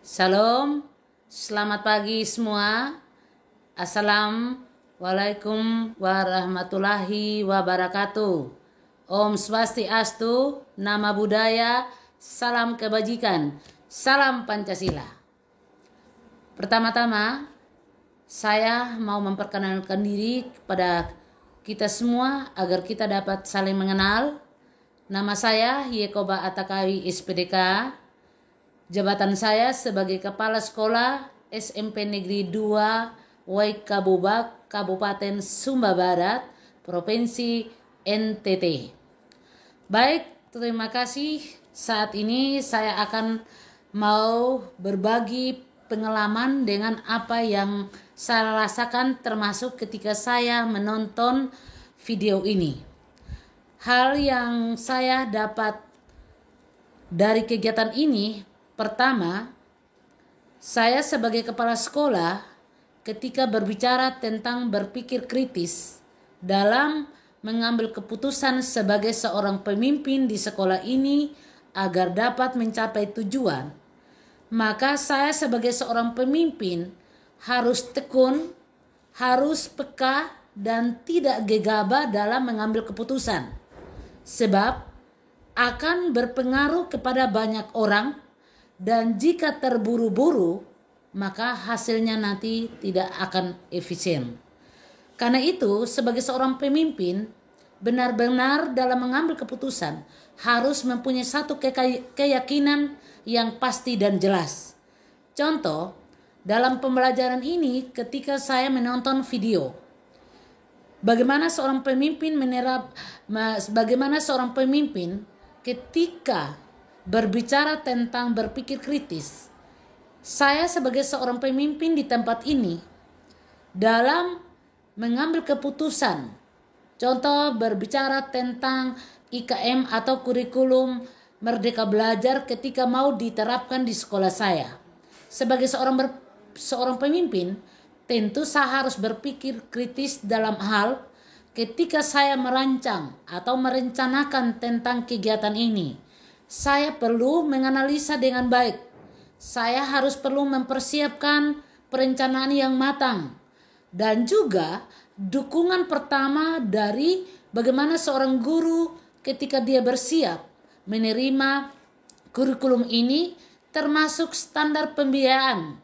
Salam, selamat pagi semua. Assalamualaikum warahmatullahi wabarakatuh. Om Swastiastu, Nama Budaya, salam kebajikan, salam Pancasila. Pertama-tama, saya mau memperkenalkan diri kepada kita semua agar kita dapat saling mengenal. Nama saya Yekoba Atakawi SPDK. Jabatan saya sebagai Kepala Sekolah SMP Negeri 2 Waikabubak, Kabupaten Sumba Barat, Provinsi NTT. Baik, terima kasih. Saat ini saya akan mau berbagi pengalaman dengan apa yang saya rasakan termasuk ketika saya menonton video ini. Hal yang saya dapat dari kegiatan ini, pertama, saya sebagai kepala sekolah ketika berbicara tentang berpikir kritis dalam mengambil keputusan sebagai seorang pemimpin di sekolah ini agar dapat mencapai tujuan, maka saya sebagai seorang pemimpin harus tekun, harus peka dan tidak gegabah dalam mengambil keputusan. Sebab akan berpengaruh kepada banyak orang. Dan jika terburu-buru, maka hasilnya nanti tidak akan efisien. Karena itu, sebagai seorang pemimpin, benar-benar dalam mengambil keputusan harus mempunyai satu keyakinan yang pasti dan jelas. Contoh, dalam pembelajaran ini ketika saya menonton video, bagaimana seorang pemimpin ketika berbicara tentang berpikir kritis. Saya sebagai seorang pemimpin di tempat ini dalam mengambil keputusan, contoh berbicara tentang IKM atau kurikulum Merdeka Belajar ketika mau diterapkan di sekolah saya. Sebagai seorang pemimpin, tentu saya harus berpikir kritis dalam hal ketika saya merancang atau merencanakan tentang kegiatan ini. Saya perlu menganalisa dengan baik. Saya harus perlu mempersiapkan perencanaan yang matang. Dan juga dukungan pertama dari bagaimana seorang guru ketika dia bersiap menerima kurikulum ini, termasuk standar pembiayaan,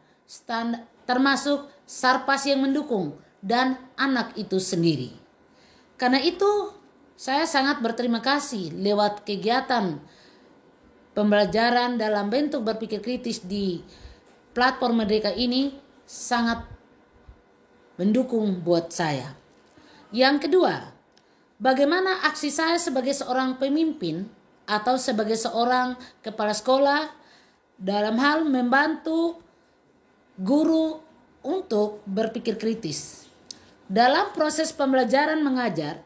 termasuk sarpas yang mendukung, dan anak itu sendiri. Karena itu saya sangat berterima kasih lewat kegiatan pembelajaran dalam bentuk berpikir kritis di platform Merdeka ini sangat mendukung buat saya. Yang kedua, bagaimana aksi saya sebagai seorang pemimpin atau sebagai seorang kepala sekolah dalam hal membantu guru untuk berpikir kritis. Dalam proses pembelajaran mengajar,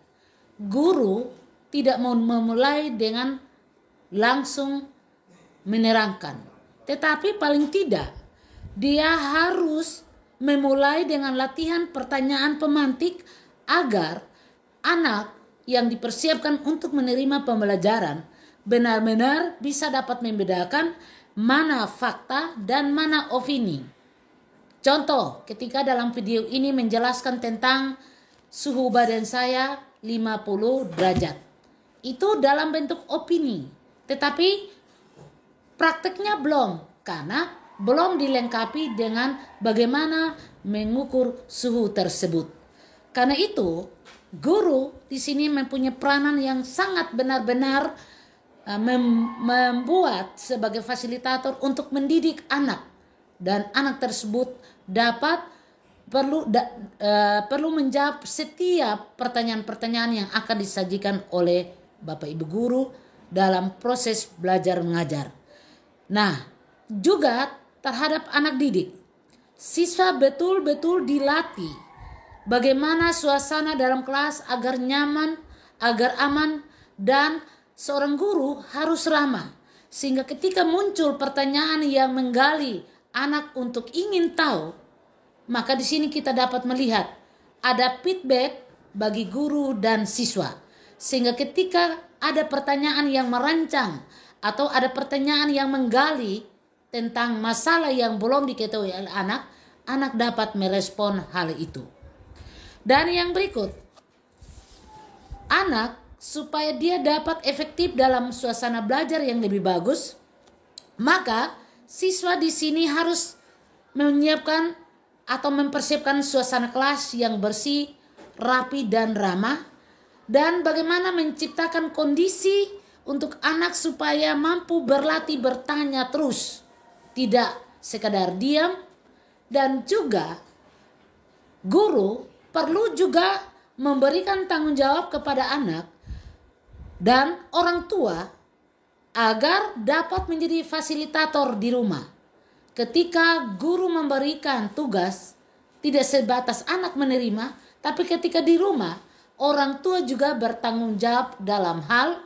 guru tidak mau memulai dengan langsung menerangkan. Tetapi paling tidak, dia harus memulai dengan latihan pertanyaan pemantik agar anak yang dipersiapkan untuk menerima pembelajaran benar-benar bisa dapat membedakan mana fakta dan mana opini. Contoh, ketika dalam video ini menjelaskan tentang suhu badan saya 50 derajat. Itu dalam bentuk opini. Tetapi prakteknya belum, karena belum dilengkapi dengan bagaimana mengukur suhu tersebut. Karena itu, guru di sini mempunyai peranan yang sangat benar-benar membuat sebagai fasilitator untuk mendidik anak, dan anak tersebut perlu menjawab setiap pertanyaan-pertanyaan yang akan disajikan oleh Bapak Ibu guru dalam proses belajar mengajar. Nah, juga terhadap anak didik, siswa betul-betul dilatih bagaimana suasana dalam kelas agar nyaman, agar aman, dan seorang guru harus ramah. Sehingga ketika muncul pertanyaan yang menggali anak untuk ingin tahu, maka di sini kita dapat melihat ada feedback bagi guru dan siswa. Sehingga ketika ada pertanyaan yang merancang atau ada pertanyaan yang menggali tentang masalah yang belum diketahui oleh anak, anak dapat merespon hal itu. Dan yang berikut, anak supaya dia dapat efektif dalam suasana belajar yang lebih bagus, maka siswa di sini harus menyiapkan atau mempersiapkan suasana kelas yang bersih, rapi dan ramah, dan bagaimana menciptakan kondisi untuk anak supaya mampu berlatih bertanya terus, tidak sekadar diam. Dan juga guru perlu juga memberikan tanggung jawab kepada anak dan orang tua agar dapat menjadi fasilitator di rumah. Ketika guru memberikan tugas, tidak sebatas anak menerima, tapi ketika di rumah, orang tua juga bertanggung jawab dalam hal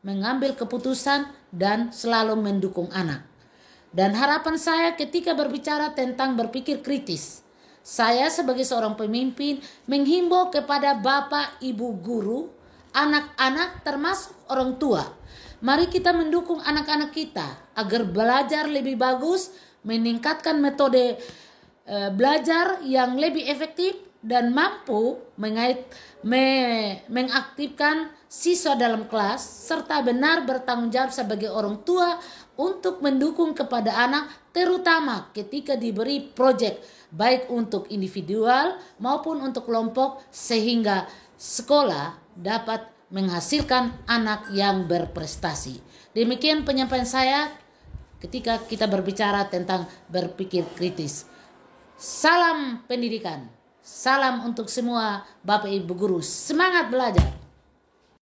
mengambil keputusan dan selalu mendukung anak. Dan harapan saya ketika berbicara tentang berpikir kritis, saya sebagai seorang pemimpin menghimbau kepada bapak, ibu guru, anak-anak termasuk orang tua. Mari kita mendukung anak-anak kita agar belajar lebih bagus, meningkatkan metode belajar yang lebih efektif dan mampu mengaktifkan siswa dalam kelas, serta benar bertanggung jawab sebagai orang tua untuk mendukung kepada anak, terutama ketika diberi proyek baik untuk individual maupun untuk kelompok, sehingga sekolah dapat menghasilkan anak yang berprestasi. Demikian penyampaian saya ketika kita berbicara tentang berpikir kritis. Salam pendidikan, salam untuk semua Bapak Ibu guru, semangat belajar.